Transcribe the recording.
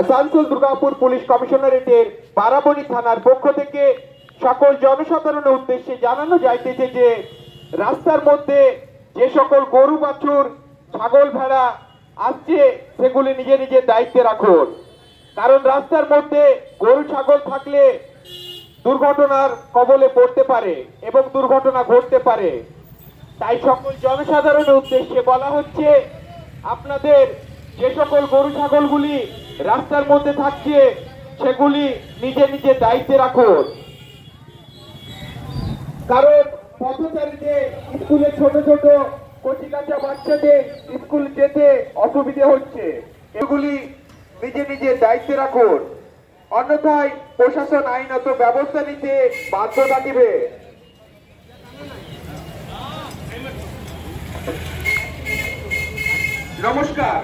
Asansol Durgapur police কমিশনারেটের Barabani থানার পক্ষ থেকে সকল জনসাধারণের উদ্দেশ্যে জানানো যাইতেছে যে রাস্তার মধ্যে যে সকল গরু বাছুর ছাগল ভেড়া আসছে সেগুলি নিজে নিজের দায়িত্বে রাখুন। কারণ রাস্তার মধ্যে গরু ছাগল থাকলে দুর্ঘটনার কবলে পড়তে পারে এবং দুর্ঘটনা ঘটতে পারে। তাই সকল জনসাধারণের উদ্দেশ্যে বলা হচ্ছে, আপনাদের যে সকল গরু ছাগলগুলি রাস্তার মধ্যে থাকছে সেগুলি নিজে নিজে দায়িত্বে রাখুন। কারণ পথচারীদের স্কুলে ছোট ছোট কচি কাঁচা বাচ্চাদের স্কুল যেতে অসুবিধে হচ্ছে, এগুলি নিজে নিজে দায়িত্বে রাখুন, অন্যথায় প্রশাসন আইনত ব্যবস্থা নিতে বাধ্য থাকিবে। নমস্কার।